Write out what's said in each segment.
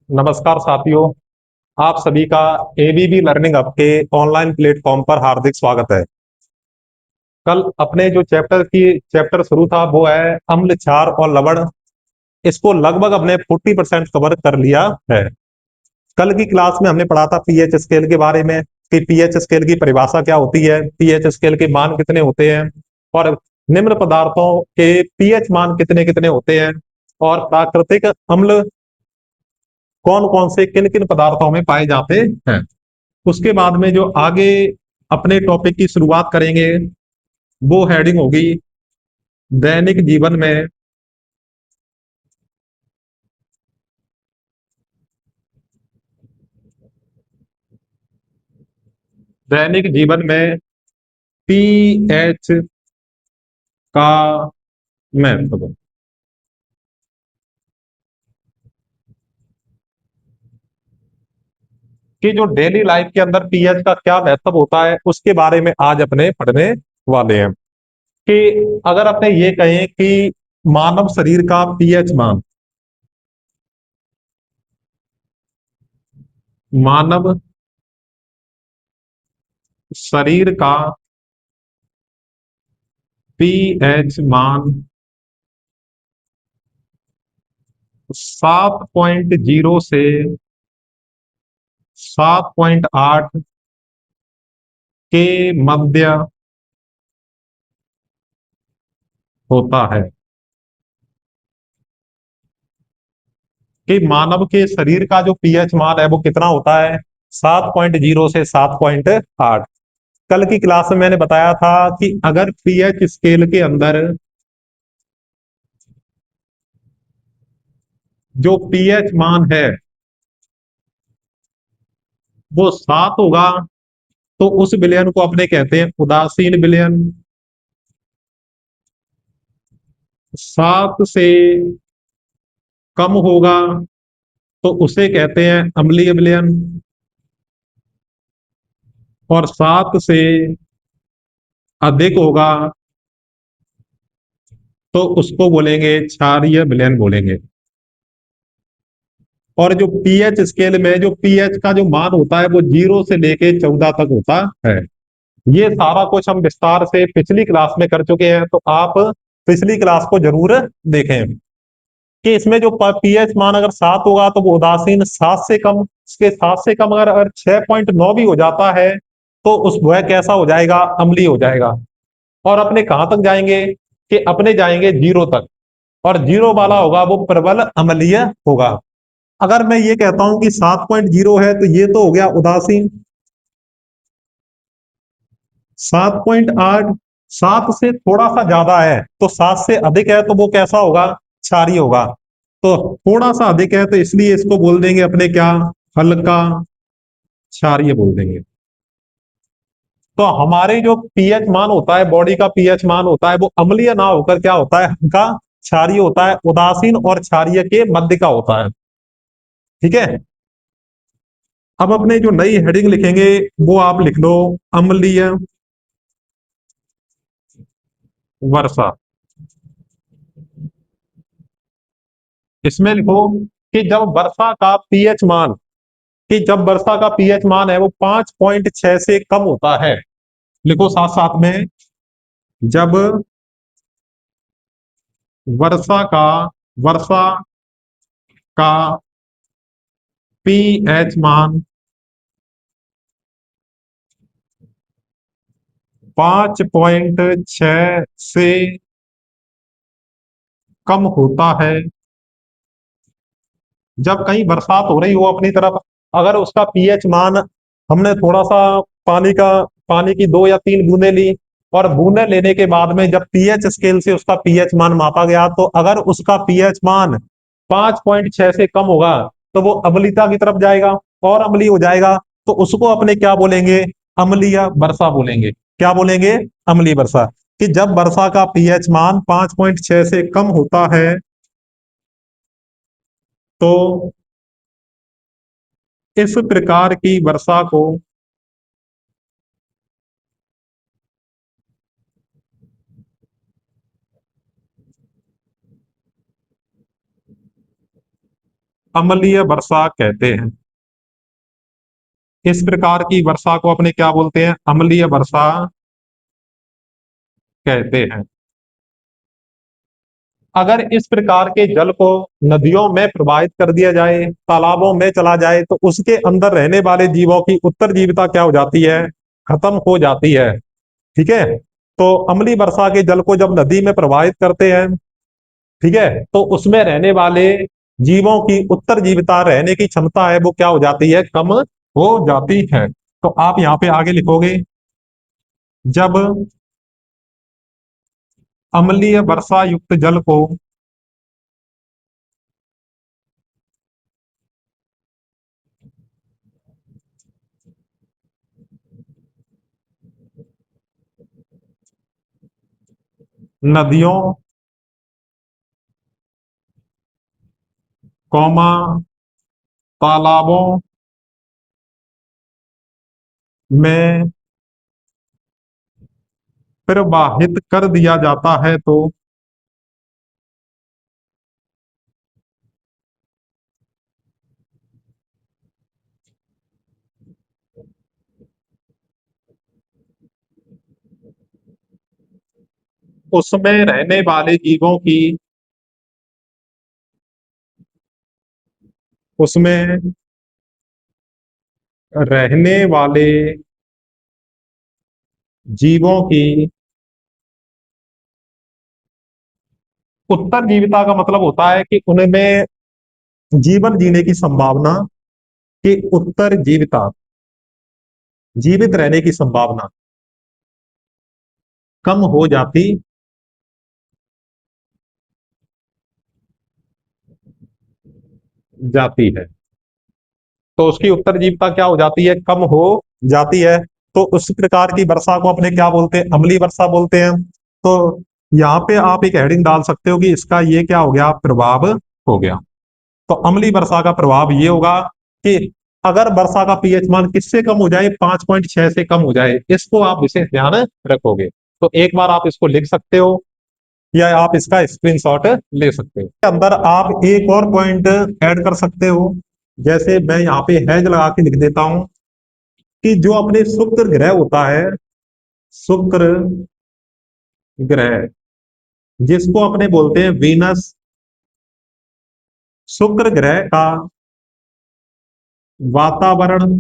नमस्कार साथियों। आप सभी का एबीबी लर्निंग हब के ऑनलाइन प्लेटफॉर्म पर हार्दिक स्वागत है। कल अपने जो चैप्टर शुरू था वो है अम्ल क्षार और लवण। इसको लगभग अपने 40% कवर कर लिया है। कल की क्लास में हमने पढ़ा था पीएच स्केल के बारे में कि पीएच स्केल की परिभाषा क्या होती है, पीएच स्केल के मान कितने होते हैं और निम्न पदार्थों के पीएच मान कितने कितने होते हैं और प्राकृतिक अम्ल कौन कौन से किन किन पदार्थों में पाए जाते हैं। उसके बाद में जो आगे अपने टॉपिक की शुरुआत करेंगे वो हेडिंग होगी दैनिक जीवन में दैनिक जीवन में पीएच का महत्व। कि जो डेली लाइफ के अंदर पीएच का क्या महत्व होता है उसके बारे में आज अपने पढ़ने वाले हैं। कि अगर अपने ये कहें कि मानव शरीर का पीएच मान, मानव शरीर का पीएच मान 7.0 से 7.8 के मध्य होता है। कि मानव के शरीर का जो पीएच मान है वो कितना होता है, 7.0 से 7.8। कल की क्लास में मैंने बताया था कि अगर पीएच स्केल के अंदर जो पीएच मान है वो 7 होगा तो उस विलयन को अपने कहते हैं उदासीन विलयन। 7 से कम होगा तो उसे कहते हैं अम्लीय विलयन और 7 से अधिक होगा तो उसको बोलेंगे क्षारीय विलयन बोलेंगे। और जो पीएच स्केल में जो पीएच का जो मान होता है वो 0 से लेके 14 तक होता है। ये सारा कुछ हम विस्तार से पिछली क्लास में कर चुके हैं तो आप पिछली क्लास को जरूर देखें। कि इसमें जो पीएच मान अगर 7 होगा तो वो उदासीन, 7 से कम, इसके 7 से कम अगर 6.9 भी हो जाता है तो उस वह कैसा हो जाएगा, अम्लीय हो जाएगा। और अपने कहां तक जाएंगे, कि अपने जाएंगे 0 तक और 0 वाला होगा वो प्रबल अम्लीय होगा। अगर मैं ये कहता हूं कि 7.0 है तो ये तो हो गया उदासीन। 7.8 7 से थोड़ा सा ज्यादा है तो 7 से अधिक है तो वो कैसा होगा, क्षारीय होगा। तो थोड़ा सा अधिक है तो इसलिए इसको बोल देंगे अपने क्या, हल्का क्षारीय बोल देंगे। तो हमारे जो पीएच मान होता है, बॉडी का पीएच मान होता है वो अम्लीय ना होकर क्या होता है, हल्का क्षारीय होता है, उदासीन और क्षारीय के मध्य का होता है। ठीक है। अब अपने जो नई हेडिंग लिखेंगे वो आप लिख लो अम्लीय वर्षा। इसमें लिखो कि जब वर्षा का पीएच मान, कि जब वर्षा का पीएच मान है वो 5.6 से कम होता है। लिखो साथ साथ में, जब वर्षा का वर्षा का पीएच मान 5.6 से कम होता है। जब कहीं बरसात हो रही हो अपनी तरफ, अगर उसका पीएच मान, हमने थोड़ा सा पानी की 2 या 3 बूंदे ली और बूंदे लेने के बाद में जब पीएच स्केल से उसका पीएच मान मापा गया तो अगर उसका पीएच मान 5.6 से कम होगा तो वो अम्लीयता की तरफ जाएगा और अम्लीय हो जाएगा। तो उसको अपने क्या बोलेंगे, अम्लीय वर्षा बोलेंगे। क्या बोलेंगे, अम्लीय वर्षा। कि जब वर्षा का पीएच मान 5.6 से कम होता है तो इस प्रकार की वर्षा को अम्लीय वर्षा कहते हैं। इस प्रकार की वर्षा को अपने क्या बोलते हैं? अम्लीय वर्षा कहते हैं। अगर इस प्रकार के जल को नदियों में प्रवाहित कर दिया जाए, तालाबों में चला जाए, तो उसके अंदर रहने वाले जीवों की उत्तरजीविता क्या हो जाती है? खत्म हो जाती है। ठीक है। तो अम्लीय वर्षा के जल को जब नदी में प्रवाहित करते हैं, ठीक है, तो उसमें रहने वाले जीवों की उत्तरजीविता, रहने की क्षमता है, वो क्या हो जाती है? कम हो जाती है। तो आप यहाँ पे आगे लिखोगे, जब अम्लीय वर्षा युक्त जल को नदियों, कौमा, तालाबों में प्रवाहित कर दिया जाता है, तो उसमें रहने वाले जीवों की, उसमें रहने वाले जीवों की उत्तरजीविता का मतलब होता है कि उनमें जीवन जीने की संभावना, की उत्तरजीविता, जीवित रहने की संभावना कम हो जाती है। तो उसकी उत्तरजीविता क्या हो जाती है? कम हो जाती है। तो उस प्रकार की वर्षा को अपने क्या बोलते हैं? अम्लीय वर्षा बोलते हैं। तो यहाँ पे आप एक हेडिंग डाल सकते हो कि इसका ये क्या हो गया? प्रभाव हो गया। तो अम्लीय वर्षा का प्रभाव ये होगा कि अगर वर्षा का पीएच मान किससे कम हो जाए? 5.6 से कम हो जाए, इसको आप विशेष ध्यान रखोगे। तो एक बार आप इसको लिख सकते हो, या आप इसका स्क्रीनशॉट ले सकते हो। अंदर आप एक और पॉइंट ऐड कर सकते हो। जैसे मैं यहाँ पे हैज लगा के लिख देता हूं कि जो अपने शुक्र ग्रह होता है, शुक्र ग्रह, जिसको अपने बोलते हैं वीनस, शुक्र ग्रह का वातावरण,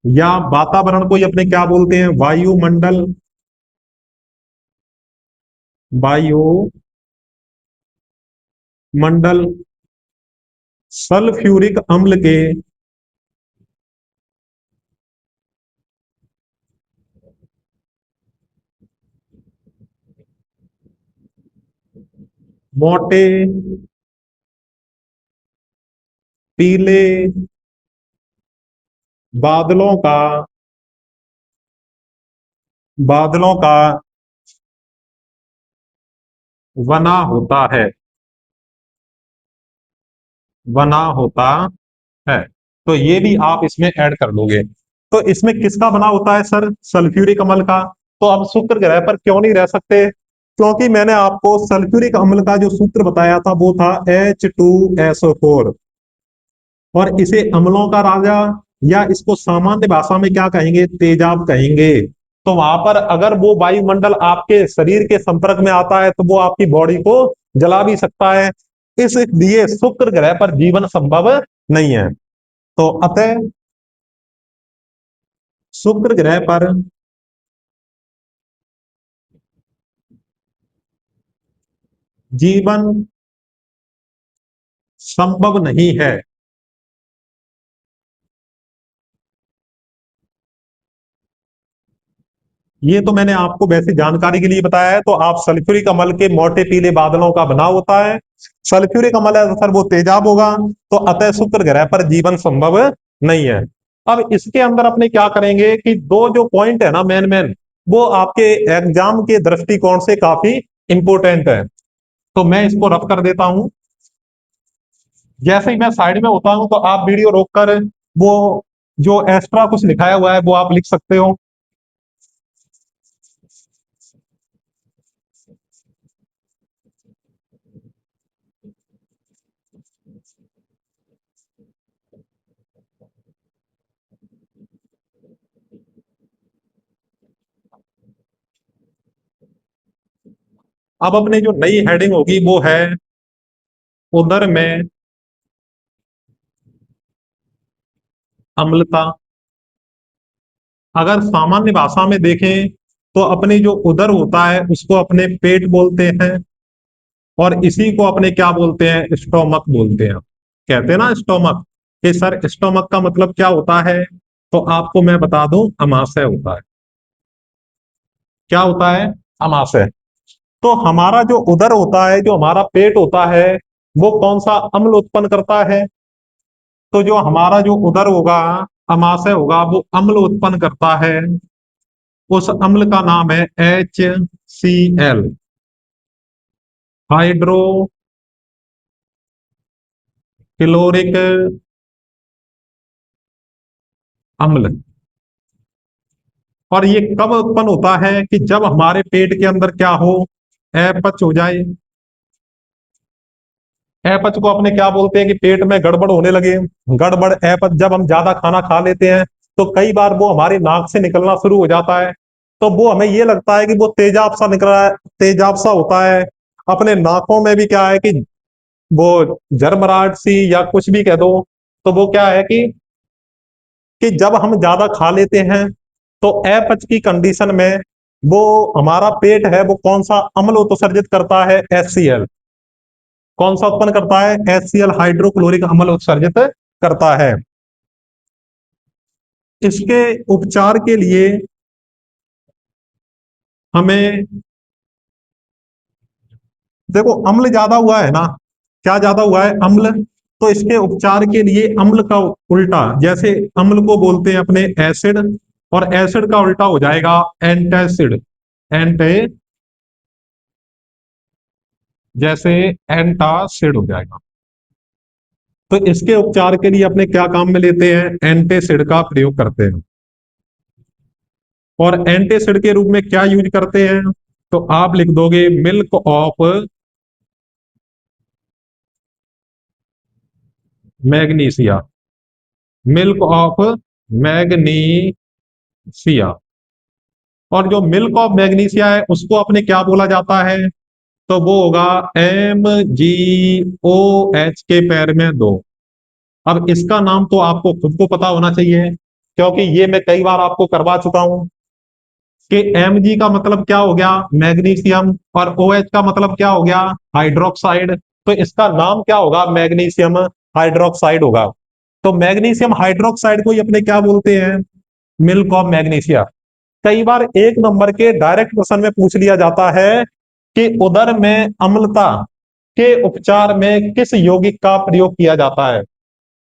या वातावरण को ही अपने क्या बोलते हैं? वायुमंडल, वायुमंडल सल्फ्यूरिक अम्ल के मोटे पीले बादलों का, बादलों का बना होता है, बना होता है। तो ये भी आप इसमें ऐड कर लोगे। तो इसमें किसका बना होता है सर? सल्फ्यूरिक अम्ल का। तो अब शुक्र ग्रह पर क्यों नहीं रह सकते? क्योंकि मैंने आपको सल्फ्यूरिक अम्ल का जो सूत्र बताया था वो था H2SO4, और इसे अम्लों का राजा, या इसको सामान्य भाषा में क्या कहेंगे? तेजाब कहेंगे। तो वहां पर अगर वो वायुमंडल आपके शरीर के संपर्क में आता है, तो वो आपकी बॉडी को जला भी सकता है। इसलिए शुक्र ग्रह पर जीवन संभव नहीं है। तो अतः शुक्र ग्रह पर जीवन संभव नहीं है। ये तो मैंने आपको वैसे जानकारी के लिए बताया है। तो आप सल्फ्यूरिक अम्ल के मोटे पीले बादलों का बना होता है। सल्फ्यूरिक अम्ल है तो सर वो तेजाब होगा। तो अतः शुक्र ग्रह पर जीवन संभव नहीं है। अब इसके अंदर अपने क्या करेंगे कि दो जो पॉइंट है ना, मेन मेन, वो आपके एग्जाम के दृष्टिकोण से काफी इंपोर्टेंट है। तो मैं इसको रफ कर देता हूं। जैसे ही मैं साइड में होता हूं, तो आप वीडियो रोककर वो जो एक्स्ट्रा कुछ लिखाया हुआ है वो आप लिख सकते हो। अब अपने जो नई हेडिंग होगी वो है उदर में अम्लता। अगर सामान्य भाषा में देखें तो अपने जो उदर होता है उसको अपने पेट बोलते हैं, और इसी को अपने क्या बोलते हैं, स्टोमक बोलते हैं। कहते हैं ना स्टोमक, कि सर स्टोमक का मतलब क्या होता है, तो आपको मैं बता दूं, अमाशय होता है। क्या होता है? अमाशय। तो हमारा जो उदर होता है, जो हमारा पेट होता है, वो कौन सा अम्ल उत्पन्न करता है? तो जो हमारा जो उदर होगा, अमाशय होगा, वो अम्ल उत्पन्न करता है। उस अम्ल का नाम है HCl, हाइड्रो क्लोरिक अम्ल। और ये कब उत्पन्न होता है? कि जब हमारे पेट के अंदर क्या हो, अपच हो जाए। अपच को अपने क्या बोलते हैं, कि पेट में गड़बड़ होने लगे। गड़बड़ अपच, जब हम ज्यादा खाना खा लेते हैं तो कई बार वो हमारी नाक से निकलना शुरू हो जाता है। तो वो हमें ये लगता है कि वो तेजाब सा निकल रहा है, तेजाब सा होता है। अपने नाकों में भी क्या है कि वो झरमराहट सी या कुछ भी कह दो, तो वो क्या है कि जब हम ज्यादा खा लेते हैं तो अपच की कंडीशन में वो हमारा पेट है, वो कौन सा अम्ल उत्सर्जित करता है? HCl। कौन सा उत्पन्न करता है? HCl, हाइड्रोक्लोरिक अम्ल उत्सर्जित करता है। इसके उपचार के लिए हमें, देखो अम्ल ज्यादा हुआ है ना, क्या ज्यादा हुआ है? अम्ल। तो इसके उपचार के लिए अम्ल का उल्टा, जैसे अम्ल को बोलते हैं अपने एसिड, और एसिड का उल्टा हो जाएगा एंटासिड। एंटे, जैसे एंटासिड हो जाएगा। तो इसके उपचार के लिए अपने क्या काम में लेते हैं? एंटासिड का प्रयोग करते हैं। और एंटासिड के रूप में क्या यूज करते हैं? तो आप लिख दोगे milk of magnesia. Milk of magnesia. और जो मिल्क ऑफ मैग्नीशिया है उसको अपने क्या बोला जाता है? तो वो होगा MgOH के पैर में दो। अब इसका नाम तो आपको खुद को पता होना चाहिए, क्योंकि ये मैं कई बार आपको करवा चुका हूं। कि Mg का मतलब क्या हो गया? मैग्नीशियम। और OH का मतलब क्या हो गया? हाइड्रोक्साइड। तो इसका नाम क्या होगा? मैग्नीशियम हाइड्रोक्साइड होगा। तो मैग्नीशियम हाइड्रोक्साइड को ही अपने क्या बोलते हैं? Milk of magnesia. कई बार एक नंबर के डायरेक्ट क्वेश्चन में पूछ लिया जाता है कि उदर में अम्लता के उपचार में किस यौगिक का प्रयोग किया जाता है।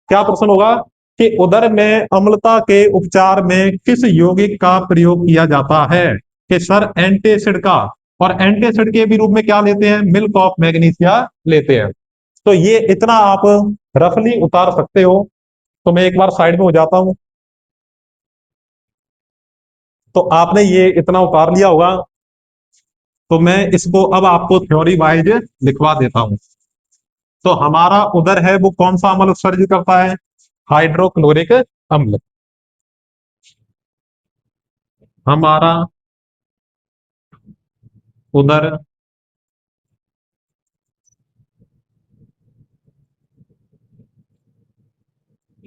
क्या प्रश्न होगा? कि उदर में अम्लता के उपचार में किस यौगिक का प्रयोग किया जाता है? कि सर एंटीएसिड का। और एंटीएसिड के भी रूप में क्या लेते हैं? मिल्क ऑफ मैग्नीशिया लेते हैं। तो ये इतना आप रफली उतार सकते हो। तो मैं एक बार साइड में हो जाता हूं। तो आपने ये इतना उतार लिया होगा, तो मैं इसको अब आपको थ्योरी वाइज लिखवा देता हूं। तो हमारा उदर है वो कौन सा अम्ल उत्सर्जित करता है? हाइड्रोक्लोरिक अम्ल। हमारा उदर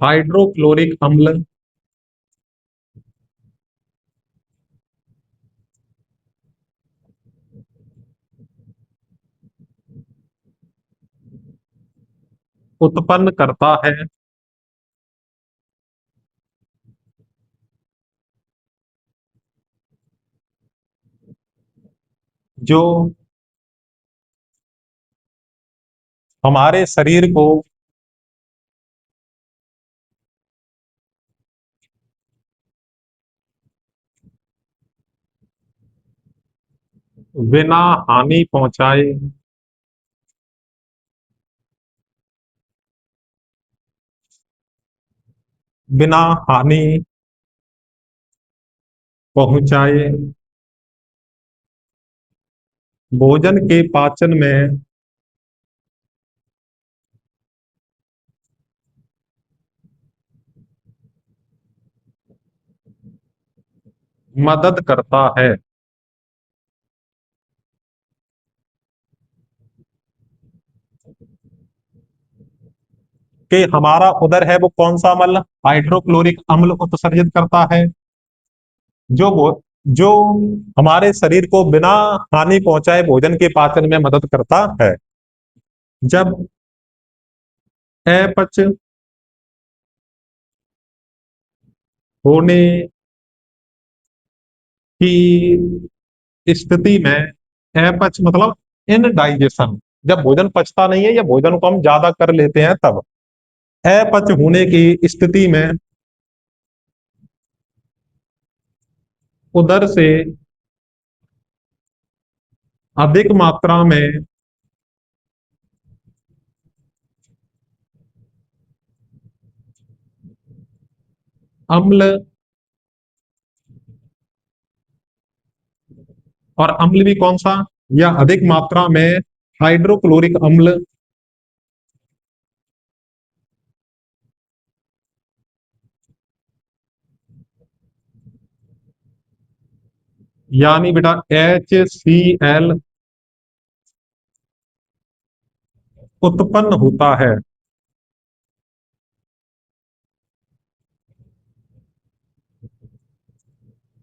हाइड्रोक्लोरिक अम्ल उत्पन्न करता है, जो हमारे शरीर को बिना हानि पहुंचाए बिना हानि पहुंचाए भोजन के पाचन में मदद करता है कि हमारा उदर है वो कौन सा अम्ल, हाइड्रोक्लोरिक अम्ल उत्सर्जित करता है, जो वो जो हमारे शरीर को बिना हानि पहुंचाए भोजन के पाचन में मदद करता है। जब अपच होने की स्थिति में, अपच मतलब इनडाइजेशन, जब भोजन पचता नहीं है या भोजन को हम ज्यादा कर लेते हैं तब, अपच होने की स्थिति में उदर से अधिक मात्रा में अम्ल, और अम्ल भी कौन सा, या अधिक मात्रा में हाइड्रोक्लोरिक अम्ल, यानी बेटा HCl उत्पन्न होता है,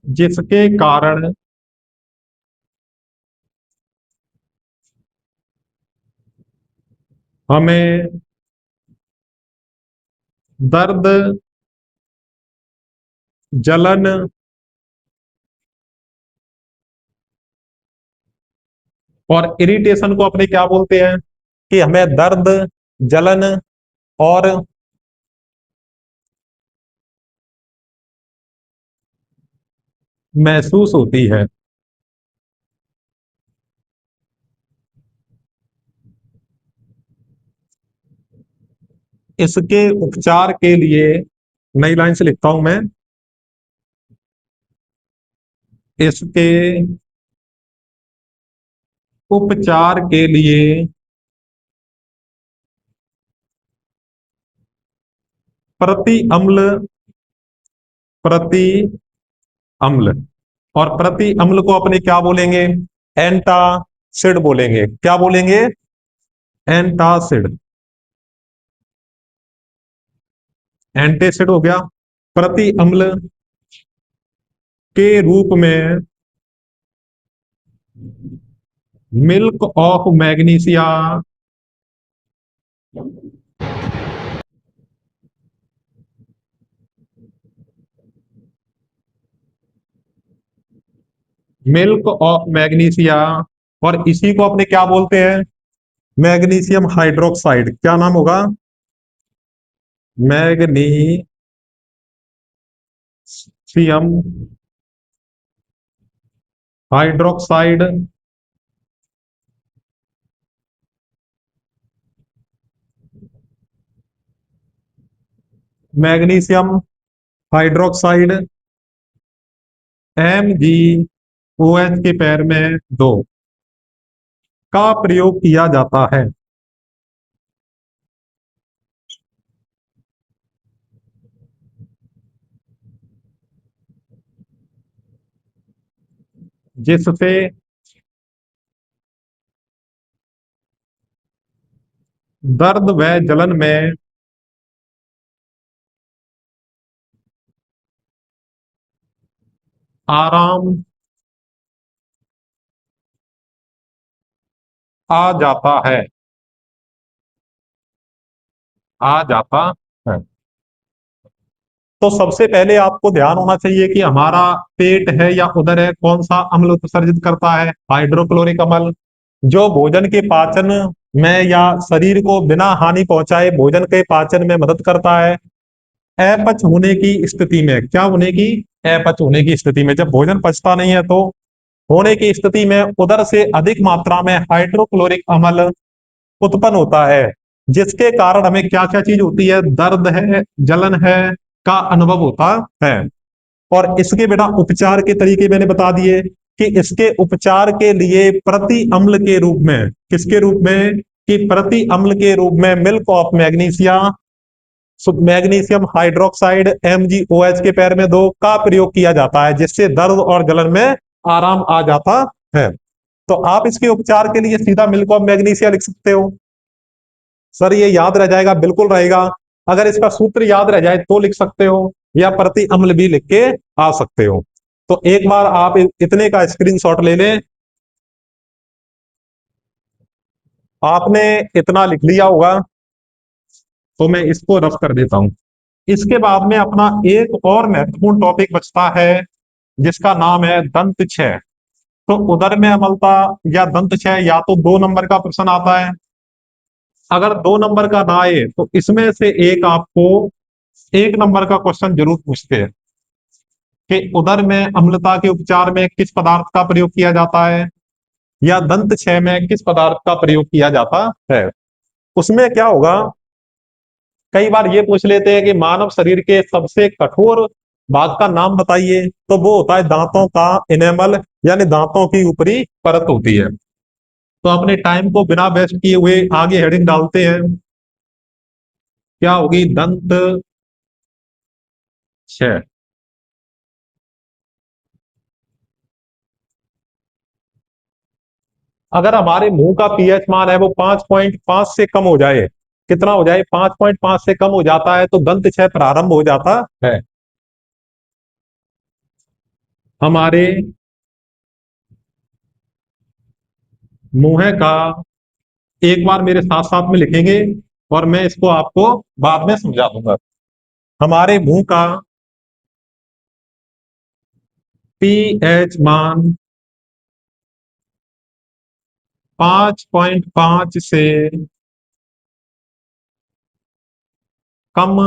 जिसके कारण हमें दर्द, जलन और इरिटेशन को अपने क्या बोलते हैं, कि हमें दर्द, जलन और महसूस होती है। इसके उपचार के लिए, नई लाइन से लिखता हूं मैं, इसके उपचार के लिए प्रति अम्ल, प्रति अम्ल, और प्रति अम्ल को अपने क्या बोलेंगे, एंटासिड बोलेंगे। क्या बोलेंगे, एंटासिड। एंटासिड हो गया। प्रति अम्ल के रूप में milk of magnesia, milk of magnesia, और इसी को अपने क्या बोलते हैं, मैग्नीशियम हाइड्रोक्साइड। क्या नाम होगा, magnesium hydroxide, magnesium hydroxide MgOH के पैर में 2 का प्रयोग किया जाता है, जिससे दर्द व जलन में आराम आ जाता है, आ जाता है। तो सबसे पहले आपको ध्यान होना चाहिए कि हमारा पेट है या उदर है कौन सा अम्ल उत्सर्जित करता है, हाइड्रोक्लोरिक अम्ल, जो भोजन के पाचन में या शरीर को बिना हानि पहुंचाए भोजन के पाचन में मदद करता है। अपच होने की स्थिति में, क्या होने की, अपच होने की स्थिति में, जब भोजन पचता नहीं है तो होने की स्थिति में उदर से अधिक मात्रा में हाइड्रोक्लोरिक अम्ल उत्पन्न होता है, जिसके कारण हमें क्या क्या चीज होती है, दर्द है, जलन है का अनुभव होता है। और इसके बेटा उपचार के तरीके मैंने बता दिए, कि इसके उपचार के लिए प्रति अम्ल के रूप में, किसके रूप में, कि प्रति अम्ल के रूप में milk of magnesia magnesium hydroxide MgOH के पैर में दो का प्रयोग किया जाता है, जिससे दर्द और जलन में आराम आ जाता है। तो आप इसके उपचार के लिए सीधा मिल्क ऑफ मैग्नीशिया लिख सकते हो। सर ये याद रह जाएगा, बिल्कुल रहेगा। अगर इसका सूत्र याद रह जाए तो लिख सकते हो, या प्रति अम्ल भी लिख के आ सकते हो। तो एक बार आप इतने का स्क्रीनशॉट ले लें। आपने इतना लिख लिया होगा, तो मैं इसको रफ कर देता हूं। इसके बाद में अपना एक और महत्वपूर्ण टॉपिक बचता है, जिसका नाम है दंत क्षय। तो उदर में अम्लता या दंत क्षय, या तो 2 नंबर का प्रश्न आता है। अगर 2 नंबर का ना आए तो इसमें से एक आपको 1 नंबर का क्वेश्चन जरूर पूछते हैं कि उदर में अम्लता के उपचार में किस पदार्थ का प्रयोग किया जाता है, या दंत क्षय में किस पदार्थ का प्रयोग किया जाता है। उसमें क्या होगा, कई बार ये पूछ लेते हैं कि मानव शरीर के सबसे कठोर भाग का नाम बताइए, तो वो होता है दांतों का इनेमल, यानी दांतों की ऊपरी परत होती है। तो अपने टाइम को बिना वेस्ट किए हुए आगे हेडिंग डालते हैं। क्या होगी, दंत क्षय। अगर हमारे मुंह का पीएच मान है वो 5.5 से कम हो जाए, कितना हो जाए, 5.5 से कम हो जाता है, तो दंत क्षय प्रारंभ हो जाता है। हमारे मुंह का, एक बार मेरे साथ साथ में लिखेंगे और मैं इसको आपको बाद में समझा दूंगा। हमारे मुंह का पीएच मान 5.5 से कम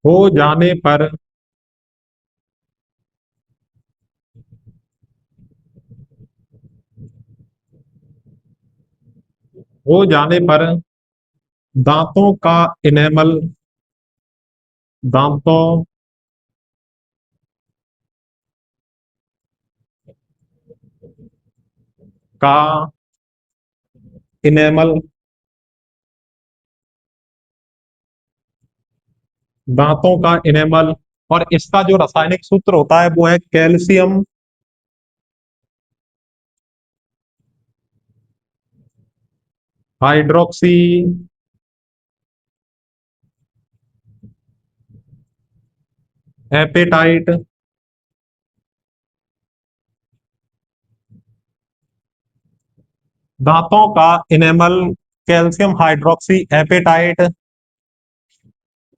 हो जाने पर हो जाने पर दांतों का इनेमल, दांतों का इनेमल, दांतों का इनेमल, और इसका जो रासायनिक सूत्र होता है वो है कैल्शियम हाइड्रोक्सी एपेटाइट। दांतों का इनेमल कैल्शियम हाइड्रोक्सी एपेटाइट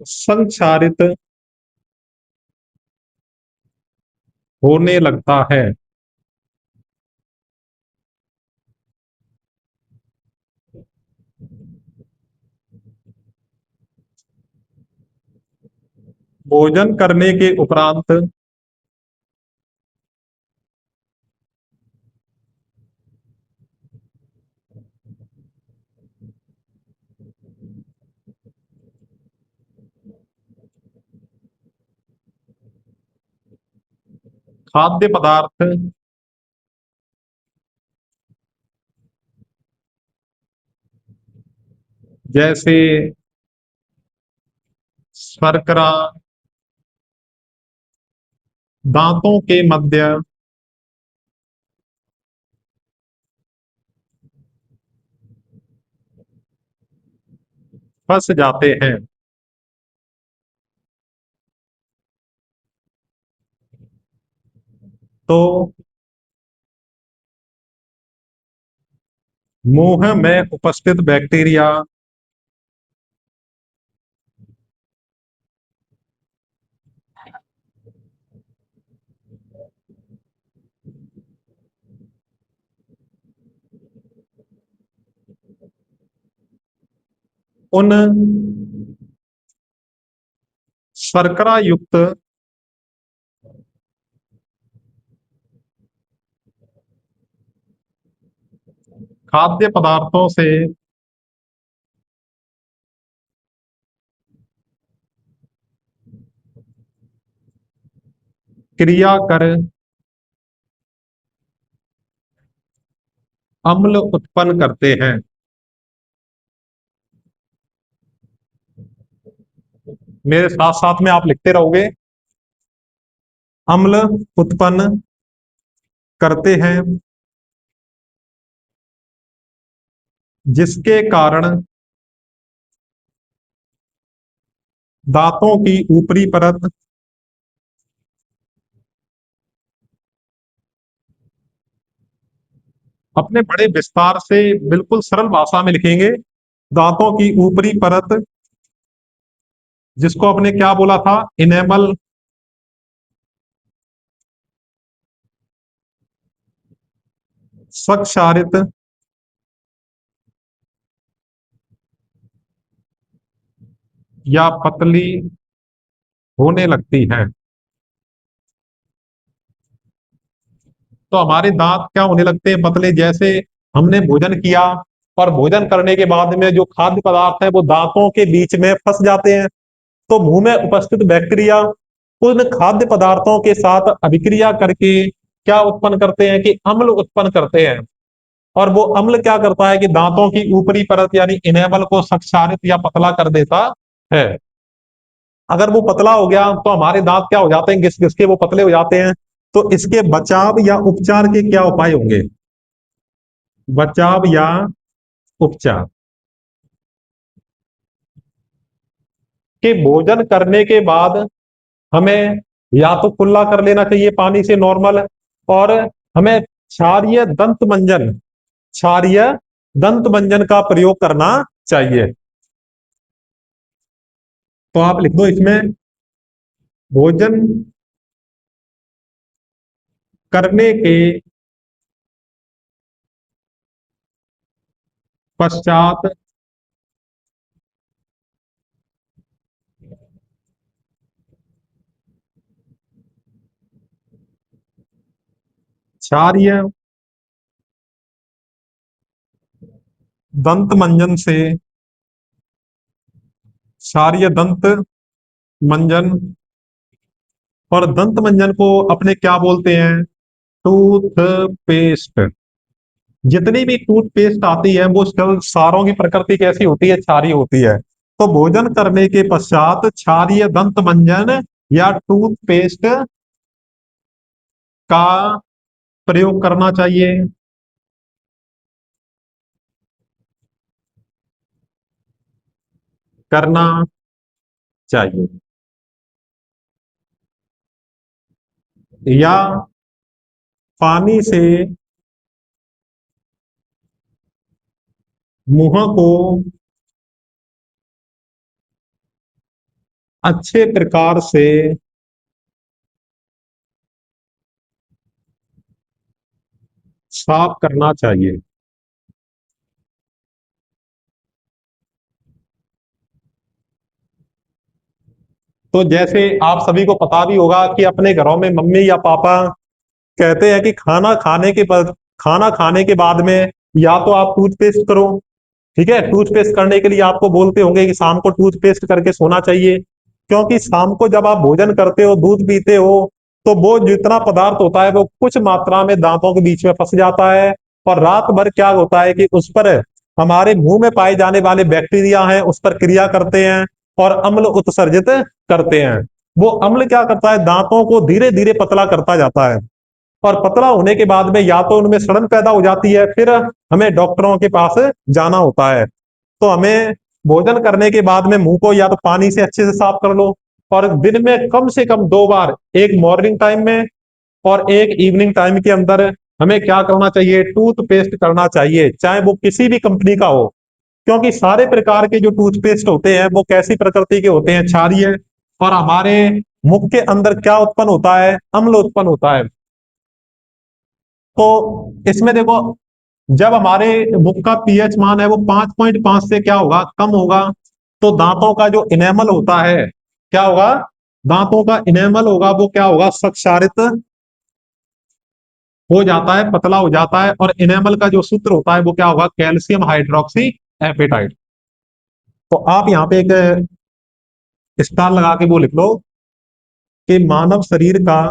संक्षारित होने लगता है। भोजन करने के उपरांत खाद्य पदार्थ जैसे शर्करा दांतों के मध्य फंस जाते हैं। तो मुंह में उपस्थित बैक्टीरिया उन शर्करा युक्त खाद्य पदार्थों से क्रिया कर अम्ल उत्पन्न करते हैं। मेरे साथ साथ में आप लिखते रहोगे। अम्ल उत्पन्न करते हैं जिसके कारण दांतों की ऊपरी परत अपने बड़े विस्तार से बिल्कुल सरल भाषा में लिखेंगे। दांतों की ऊपरी परत, जिसको आपने क्या बोला था, इनेमल, स्वक्षारित या पतली होने लगती है। तो हमारे दांत क्या होने लगते हैं, पतले। जैसे हमने भोजन किया और भोजन करने के बाद में जो खाद्य पदार्थ है वो दांतों के बीच में फंस जाते हैं। तो मुंह में उपस्थित बैक्टीरिया उन खाद्य पदार्थों के साथ अभिक्रिया करके क्या उत्पन्न करते हैं कि अम्ल उत्पन्न करते हैं। और वो अम्ल क्या करता है कि दांतों की ऊपरी परत यानी इनेमल को क्षारित या पतला कर देता है। अगर वो पतला हो गया तो हमारे दांत क्या हो जाते हैं, घिस घिस के वो पतले हो जाते हैं। तो इसके बचाव या उपचार के क्या उपाय होंगे? बचाव या उपचार कि भोजन करने के बाद हमें या तो कुल्ला कर लेना चाहिए पानी से नॉर्मल, और हमें क्षारीय दंत मंजन, क्षारीय दंत मंजन का प्रयोग करना चाहिए। तो आप लिख दो इसमें, भोजन करने के पश्चात क्षारीय दंत मंजन से, क्षारीय दंत मंजन, और दंत मंजन को अपने क्या बोलते हैं, टूथपेस्ट। जितनी भी टूथपेस्ट आती है वो सारों की प्रकृति कैसी होती है, क्षारीय होती है। तो भोजन करने के पश्चात क्षारीय दंत मंजन या टूथपेस्ट का प्रयोग करना चाहिए। करना चाहिए। या पानी से मुंह को अच्छे प्रकार से साफ करना चाहिए। तो जैसे आप सभी को पता भी होगा कि अपने घरों में मम्मी या पापा कहते हैं कि खाना खाने के बाद में या तो आप टूथपेस्ट करो। ठीक है, टूथपेस्ट करने के लिए आपको बोलते होंगे कि शाम को टूथपेस्ट करके सोना चाहिए। क्योंकि शाम को जब आप भोजन करते हो, दूध पीते हो, तो वो जितना पदार्थ होता है वो कुछ मात्रा में दांतों के बीच में फंस जाता है। और रात भर क्या होता है कि उस पर हमारे मुंह में पाए जाने वाले बैक्टीरिया हैं, उस पर क्रिया करते हैं और अम्ल उत्सर्जित करते हैं। वो अम्ल क्या करता है, दांतों को धीरे धीरे पतला करता जाता है। और पतला होने के बाद में या तो उनमें सड़न पैदा हो जाती है, फिर हमें डॉक्टरों के पास जाना होता है। तो हमें भोजन करने के बाद में मुंह को या तो पानी से अच्छे से साफ कर लो, और दिन में कम से कम 2 बार, एक मॉर्निंग टाइम में और एक इवनिंग टाइम के अंदर हमें क्या करना चाहिए, टूथपेस्ट करना चाहिए, चाहे वो किसी भी कंपनी का हो। क्योंकि सारे प्रकार के जो टूथपेस्ट होते हैं वो कैसी प्रकृति के होते हैं, क्षारीय। और हमारे मुख के अंदर क्या उत्पन्न होता है, अम्ल उत्पन्न होता है। तो इसमें देखो, जब हमारे मुख का पीएच मान है वो 5.5 से क्या होगा, कम होगा, तो दांतों का जो इनेमल होता है क्या होगा, दांतों का इनेमल होगा वो क्या होगा, क्षारित हो जाता है, पतला हो जाता है। और इनेमल का जो सूत्र होता है वो क्या होगा, कैल्शियम हाइड्रोक्सी एपेटाइट। तो आप यहाँ पे एक स्टार लगा के वो लिख लो कि मानव शरीर का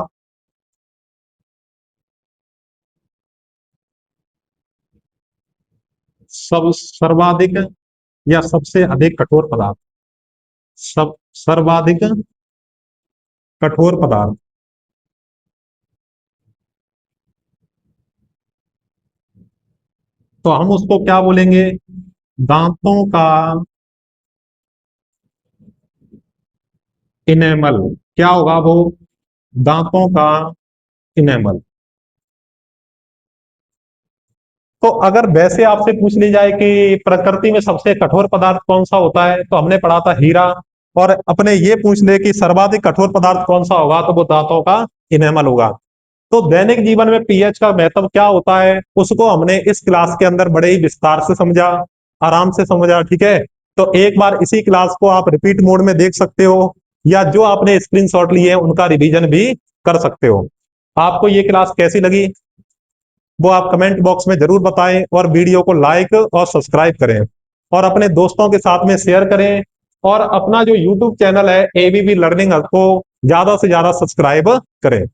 सब सर्वाधिक या सबसे अधिक कठोर पदार्थ, सब सर्वाधिक कठोर पदार्थ। तो हम उसको क्या बोलेंगे? दांतों का इनेमल। क्या होगा वो? दांतों का इनेमल। तो अगर वैसे आपसे पूछ ली जाए कि प्रकृति में सबसे कठोर पदार्थ कौन सा होता है, तो हमने पढ़ा था हीरा। और अपने ये पूछ ले कि सर्वाधिक कठोर पदार्थ कौन सा होगा, तो वो दांतों का इनेमल होगा। तो दैनिक जीवन में पीएच का महत्व क्या होता है, उसको हमने इस क्लास के अंदर बड़े ही विस्तार से समझा, आराम से समझा। ठीक है, तो एक बार इसी क्लास को आप रिपीट मोड में देख सकते हो, या जो आपने स्क्रीनशॉट लिए हैं उनका रिवीजन भी कर सकते हो। आपको ये क्लास कैसी लगी वो आप कमेंट बॉक्स में जरूर बताएं, और वीडियो को लाइक और सब्सक्राइब करें, और अपने दोस्तों के साथ में शेयर करें, और अपना जो यूट्यूब चैनल है एबीबी लर्निंग को ज्यादा से ज्यादा सब्सक्राइब करें।